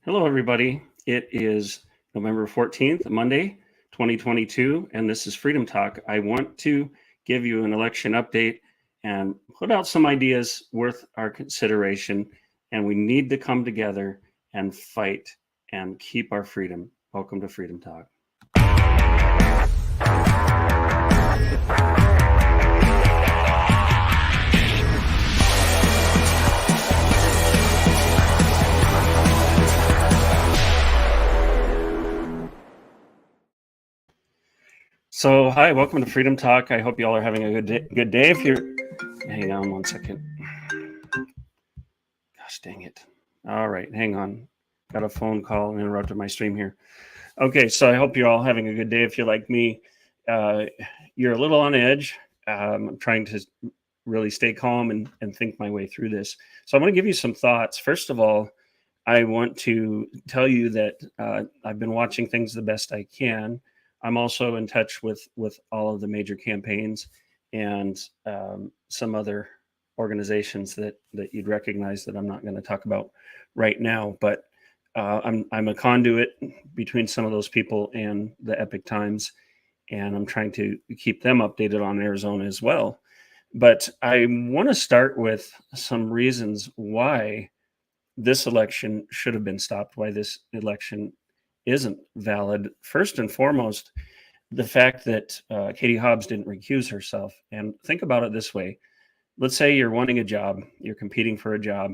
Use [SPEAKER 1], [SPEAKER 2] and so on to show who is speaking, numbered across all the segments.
[SPEAKER 1] Hello, everybody. It is November 14th, Monday, 2022, and this is Freedom Talk. I want to give you an election update and put out some ideas worth our consideration. And we need to come together and fight and keep our freedom. Welcome to Freedom Talk. So, hi, welcome to Freedom Talk. I hope you all are having a good day. If you're, hang on one second. Gosh dang it. All right, hang on. Got a phone call and interrupted my stream here. Okay, so I hope you're all having a good day. If you're like me, uh, you're a little on edge. I'm trying to really stay calm and think my way through this. So I'm going to give you some thoughts. First of all, I want to tell you that I've been watching things the best I can. I'm also in touch with all of the major campaigns and some other organizations that you'd recognize that I'm not going to talk about right now. But I'm a conduit between some of those people and the Epic Times, and I'm trying to keep them updated on Arizona as well. But I want to start with some reasons why this election should have been stopped, why this election isn't valid. First and foremost, the fact that Katie Hobbs didn't recuse herself. And think about it this way. Let's say you're wanting a job, you're competing for a job,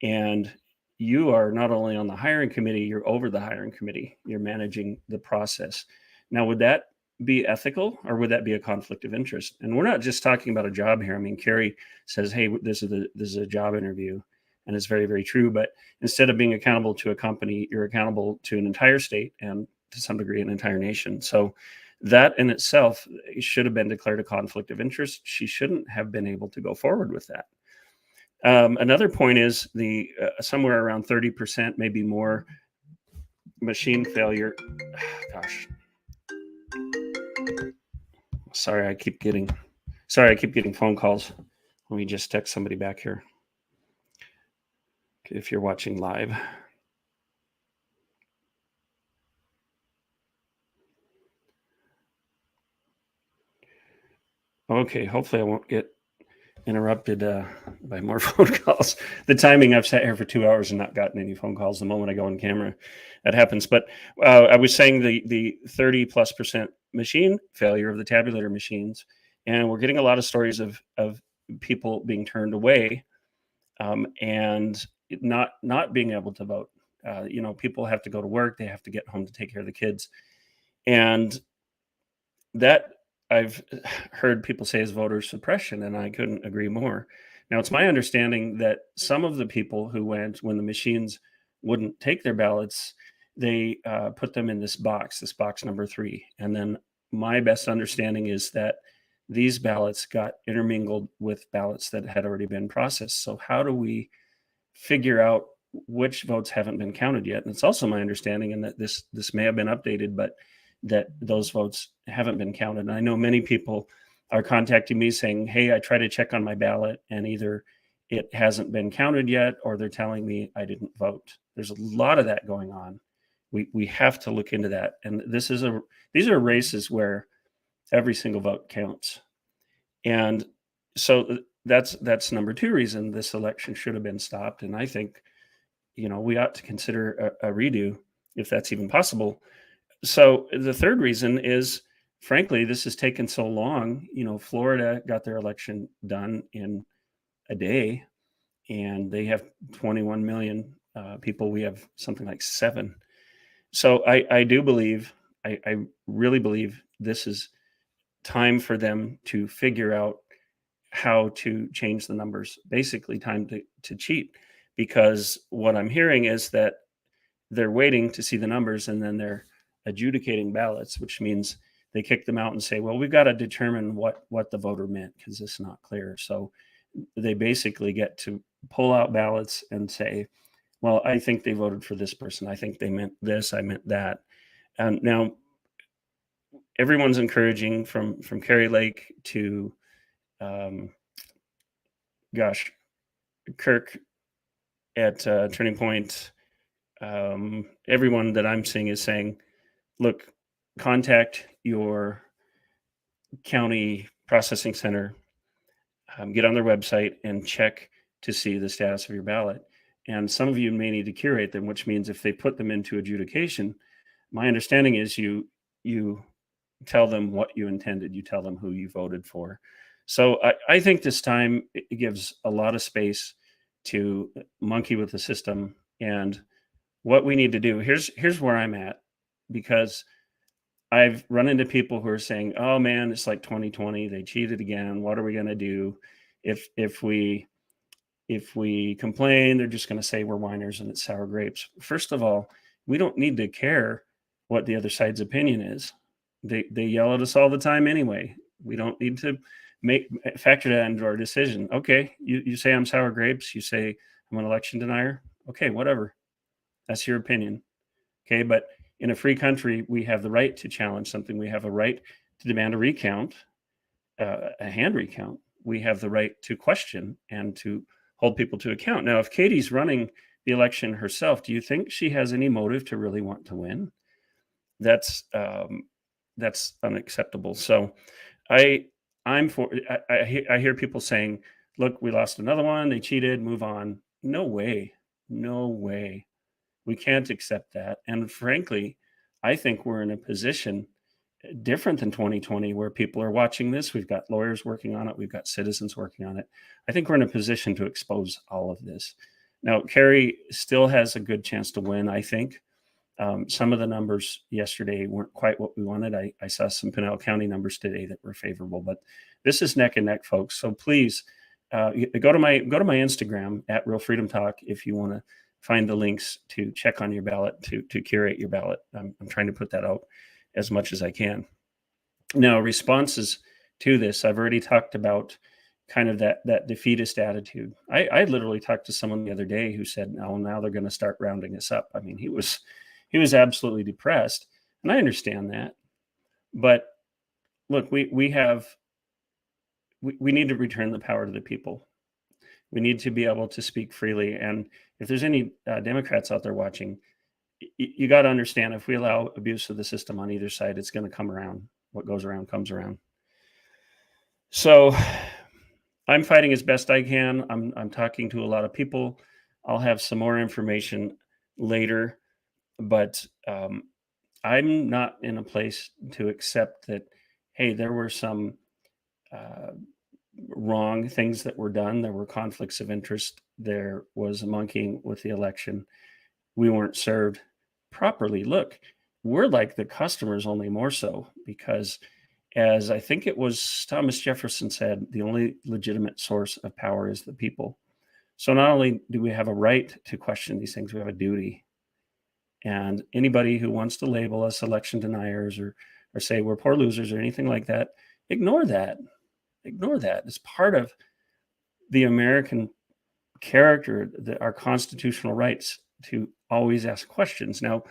[SPEAKER 1] and you are not only on the hiring committee, you're over the hiring committee, you're managing the process. Now, would that be ethical or would that be a conflict of interest? And we're not just talking about a job here. I mean, Carrie says, hey, this is a job interview. And it's very, very true. But instead of being accountable to a company, you're accountable to an entire state and to some degree an entire nation. So that in itself should have been declared a conflict of interest. She shouldn't have been able to go forward with that. Another point is the somewhere around 30%, maybe more, machine failure. Gosh, sorry, I keep getting phone calls. Let me just text somebody back here. If you're watching live. Okay, hopefully I won't get interrupted by more phone calls. The timing, I've sat here for 2 hours and not gotten any phone calls. The moment I go on camera, that happens. But I was saying the 30+% machine failure of the tabulator machines, and we're getting a lot of stories of people being turned away and not being able to vote. People have to go to work, they have to get home to take care of the kids, and that I've heard people say is voter suppression, and I couldn't agree more. Now, it's my understanding that some of the people who went when the machines wouldn't take their ballots, they put them in this box number 3. And then my best understanding is that these ballots got intermingled with ballots that had already been processed. So, how do we figure out which votes haven't been counted yet? And it's also my understanding, and that this may have been updated, but that those votes haven't been counted. And I know many people are contacting me saying, hey, I try to check on my ballot and either it hasn't been counted yet or they're telling me I didn't vote. There's a lot of that going on. We have to look into that. And these are races where every single vote counts. And so that's number 2 reason this election should have been stopped. And I think, we ought to consider a redo if that's even possible. So the third reason is, frankly, this has taken so long. Florida got their election done in a day, and they have 21 million people. We have something like 7. So I do believe, I really believe this is time for them to figure out how to change the numbers. Basically, time to cheat, because what I'm hearing is that they're waiting to see the numbers and then they're adjudicating ballots, which means they kick them out and say, well, we've got to determine what the voter meant because it's not clear. So they basically get to pull out ballots and say, well, I think they voted for this person. I think they meant this. I meant that. And now everyone's encouraging from Kari Lake to, Kirk at Turning Point, everyone that I'm seeing is saying, look, contact your county processing center, get on their website and check to see the status of your ballot. And some of you may need to curate them, which means if they put them into adjudication, my understanding is you tell them what you intended, you tell them who you voted for. So I think this time it gives a lot of space to monkey with the system. And what we need to do, here's where I'm at, because I've run into people who are saying, "Oh man, it's like 2020. They cheated again. What are we going to do if we complain? They're just going to say we're whiners and it's sour grapes." First of all, we don't need to care what the other side's opinion is. They yell at us all the time anyway. We don't need to make factor that into our decision. Okay, you say I'm sour grapes. You say I'm an election denier. Okay, whatever. That's your opinion. Okay, but in a free country, we have the right to challenge something. We have a right to demand a recount, a hand recount. We have the right to question and to hold people to account. Now, if Katie's running the election herself, do you think she has any motive to really want to win? That's unacceptable. So, I I'm for. I hear people saying, "Look, we lost another one. They cheated. Move on." No way. No way. We can't accept that. And frankly, I think we're in a position different than 2020 where people are watching this. We've got lawyers working on it, we've got citizens working on it. I think we're in a position to expose all of this. Now, Kerry still has a good chance to win, I think. Some of the numbers yesterday weren't quite what we wanted. I saw some Pinell County numbers today that were favorable, but this is neck and neck, folks. So please go to my Instagram at Real Freedom Talk if you want to find the links to check on your ballot, to curate your ballot. I'm trying to put that out as much as I can. Now, responses to this, I've already talked about kind of that defeatist attitude. I literally talked to someone the other day who said, "Oh, now they're going to start rounding us up." I mean, he was absolutely depressed, and I understand that. But look, we need to return the power to the people. We need to be able to speak freely. And if there's any Democrats out there watching, you got to understand, if we allow abuse of the system on either side, it's going to come around. What goes around comes around. So I'm fighting as best I can. I'm talking to a lot of people. I'll have some more information later, but I'm not in a place to accept that, hey, there were some uh, wrong things that were done. There were conflicts of interest. There was a monkeying with the election. We weren't served properly. Look, we're like the customers, only more so, because as I think it was Thomas Jefferson said, the only legitimate source of power is the people. So not only do we have a right to question these things, we have a duty. And anybody who wants to label us election deniers, or say we're poor losers or anything like that, ignore that. Ignore that. It's part of the American character, our constitutional rights to always ask questions. Now,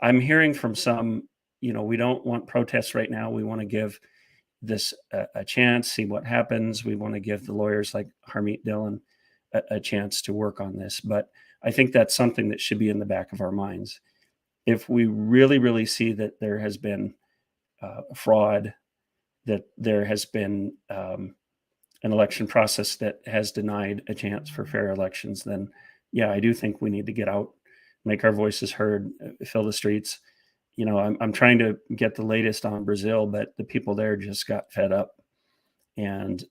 [SPEAKER 1] I'm hearing from some, we don't want protests right now. We want to give this a chance, see what happens. We want to give the lawyers like Harmeet Dillon a chance to work on this. But I think that's something that should be in the back of our minds. If we really, really see that there has been fraud, that there has been an election process that has denied a chance for fair elections, then yeah, I do think we need to get out, make our voices heard, fill the streets. I'm trying to get the latest on Brazil, but the people there just got fed up and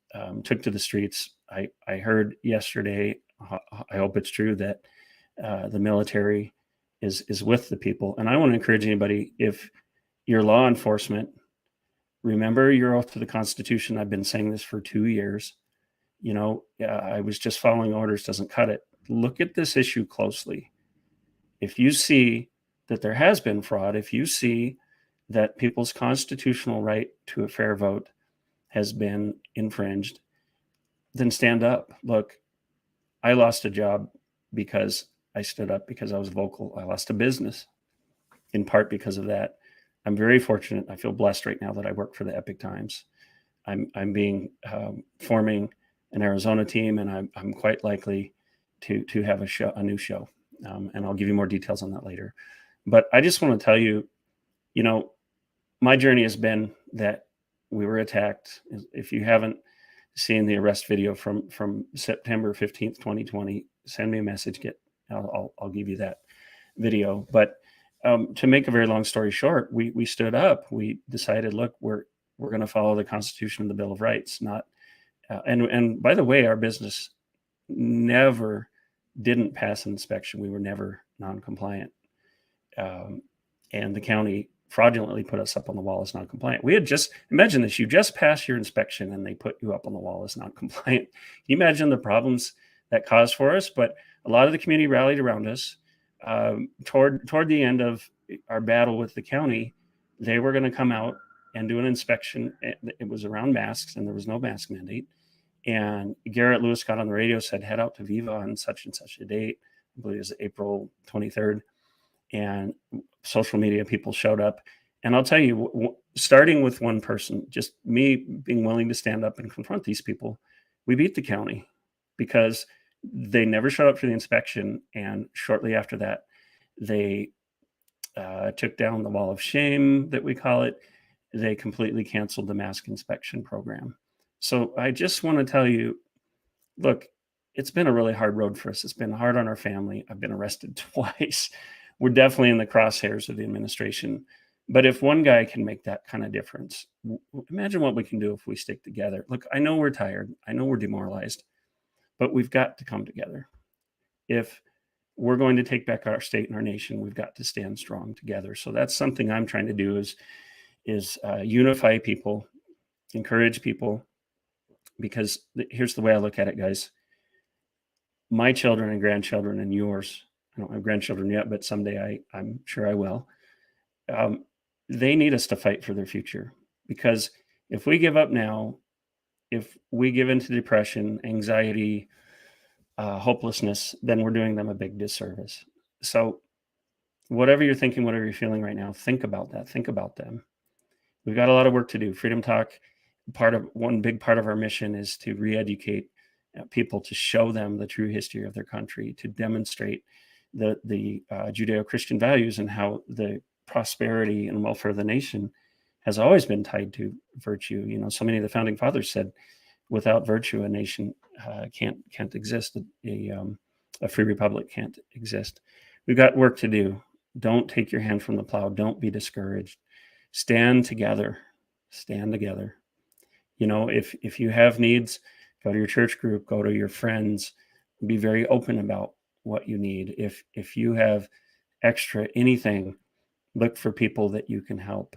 [SPEAKER 1] took to the streets. I heard yesterday, I hope it's true, that the military is with the people. And I want to encourage anybody, if you're law enforcement, remember your oath to the Constitution. I've been saying this for 2 years. I was just following orders doesn't cut it. Look at this issue closely. If you see that there has been fraud, if you see that people's constitutional right to a fair vote has been infringed, then stand up. Look, I lost a job because I stood up, because I was vocal. I lost a business in part because of that. I'm very fortunate. I feel blessed right now that I work for the Epic Times. I'm being forming an Arizona team, and I'm quite likely to have a new show. and I'll give you more details on that later. But I just want to tell you, my journey has been that we were attacked. If you haven't seen the arrest video from September 15th, 2020, send me a message. I'll give you that video. But to make a very long story short, we stood up. We decided, look, we're going to follow the Constitution and the Bill of Rights. Not and by the way, our business never didn't pass an inspection. We were never non-compliant, and the county fraudulently put us up on the wall as non-compliant. We had just, imagine this, you just passed your inspection and they put you up on the wall as non-compliant. Can you imagine the problems that caused for us? But a lot of the community rallied around us. Toward the end of our battle with the county, they were going to come out and do an inspection. It was around masks, and there was no mask mandate. And Garrett Lewis got on the radio, said, head out to Viva on such and such a date. I believe it was April 23rd. And social media people showed up. And I'll tell you, starting with one person, just me being willing to stand up and confront these people, we beat the county because they never showed up for the inspection. And shortly after that, they took down the wall of shame, that we call it. They completely canceled the mask inspection program. So I just want to tell you, look, it's been a really hard road for us. It's been hard on our family. I've been arrested twice. We're definitely in the crosshairs of the administration. But if one guy can make that kind of difference, imagine what we can do if we stick together. Look, I know we're tired. I know we're demoralized, but we've got to come together. If we're going to take back our state and our nation, we've got to stand strong together. So that's something I'm trying to do is unify people, encourage people, because here's the way I look at it, guys. My children and grandchildren and yours, I don't have grandchildren yet, but someday I'm sure I will. They need us to fight for their future, because if we give up now, if we give into depression, anxiety, hopelessness, then we're doing them a big disservice. So whatever you're thinking, whatever you're feeling right now, think about that. Think about them. We've got a lot of work to do. Freedom Talk, one big part of our mission is to re-educate people, to show them the true history of their country, to demonstrate the Judeo-Christian values and how the prosperity and welfare of the nation has always been tied to virtue. So many of the founding fathers said, without virtue, a nation can't exist. A free republic can't exist. We've got work to do. Don't take your hand from the plow. Don't be discouraged. Stand together. Stand together. If you have needs, go to your church group, go to your friends, be very open about what you need. If you have extra anything, look for people that you can help.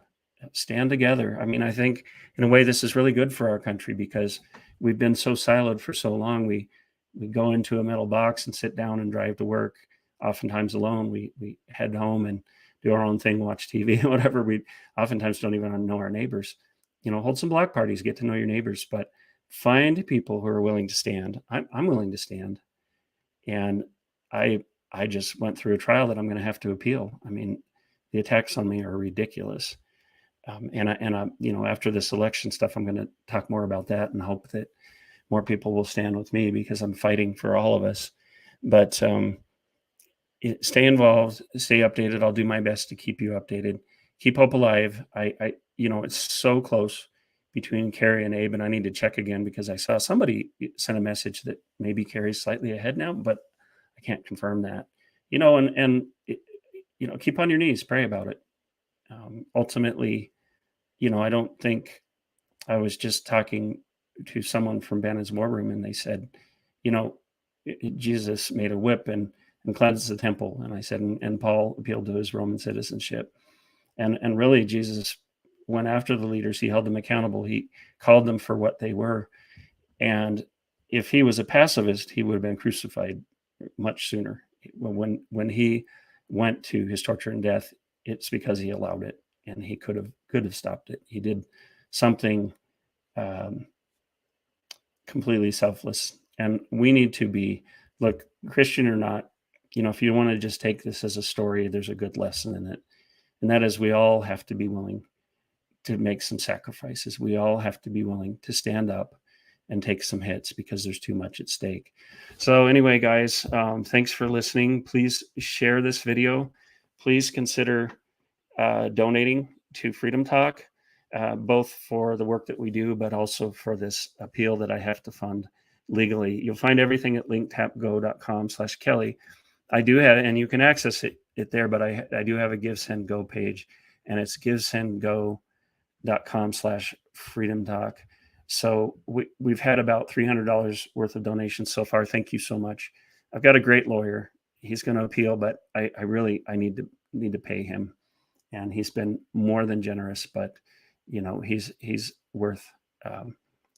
[SPEAKER 1] Stand together. I mean, I think in a way this is really good for our country, because we've been so siloed for so long. We go into a metal box and sit down and drive to work, oftentimes alone. We head home and do our own thing, watch TV, whatever. We oftentimes don't even know our neighbors. Hold some block parties, get to know your neighbors, but find people who are willing to stand. I'm willing to stand. And I just went through a trial that I'm going to have to appeal. I mean, the attacks on me are ridiculous. And after this election stuff, I'm going to talk more about that and hope that more people will stand with me, because I'm fighting for all of us. But stay involved, stay updated. I'll do my best to keep you updated. Keep hope alive. It's so close between Carrie and Abe, and I need to check again, because I saw somebody sent a message that maybe Carrie's slightly ahead now, but I can't confirm that. Keep on your knees, pray about it. Ultimately, I don't think, I was just talking to someone from Bannon's War Room, and they said, Jesus made a whip and cleansed the temple. And I said, and Paul appealed to his Roman citizenship. And really, Jesus went after the leaders. He held them accountable. He called them for what they were. And if he was a pacifist, he would have been crucified much sooner. When he went to his torture and death, it's because he allowed it, and he could have stopped it. He did something completely selfless. And we need to be, look, Christian or not, if you want to just take this as a story, there's a good lesson in it. And that is, we all have to be willing to make some sacrifices. We all have to be willing to stand up and take some hits because there's too much at stake. So anyway, guys, thanks for listening. Please share this video. Please consider donating to Freedom Talk, both for the work that we do, but also for this appeal that I have to fund legally. You'll find everything at linktapgo.com/Kelly. I do have, and you can access it there, but I do have a Give Send Go page, and it's givesendgo.com/Freedom Talk. So we've had about $300 worth of donations so far. Thank you so much. I've got a great lawyer. He's going to appeal, but I need to pay him, and he's been more than generous. But you know, he's worth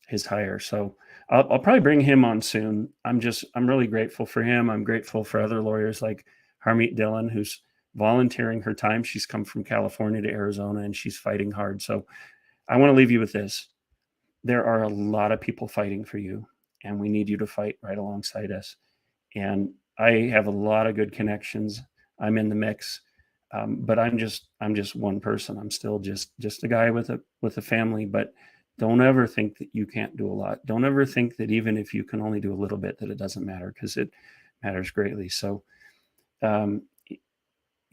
[SPEAKER 1] his hire. So I'll probably bring him on soon. I'm really grateful for him. I'm grateful for other lawyers like Harmeet Dillon, who's volunteering her time. She's come from California to Arizona, and she's fighting hard. So I want to leave you with this. There are a lot of people fighting for you, and we need you to fight right alongside us. And I have a lot of good connections. I'm in the mix, but I'm just one person. I'm still just a guy with a family. But don't ever think that you can't do a lot. Don't ever think that even if you can only do a little bit, that it doesn't matter, because it matters greatly. So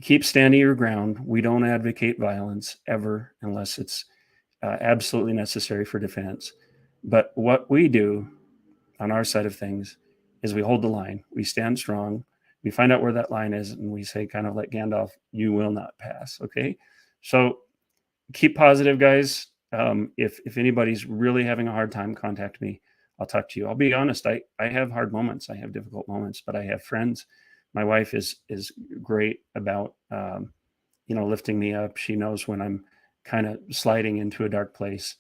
[SPEAKER 1] keep standing your ground. We don't advocate violence ever unless it's absolutely necessary for defense. But what we do on our side of things is we hold the line. We stand strong. We find out where that line is, and we say, kind of like Gandalf, you will not pass. Okay. So keep positive, guys. If anybody's really having a hard time, contact me. I'll talk to you. I'll be honest. I have hard moments. I have difficult moments, but I have friends. My wife is great about, lifting me up. She knows when I'm kind of sliding into a dark place.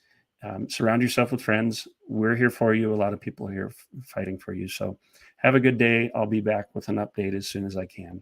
[SPEAKER 1] Surround yourself with friends. We're here for you. A lot of people are here fighting for you. So have a good day. I'll be back with an update as soon as I can.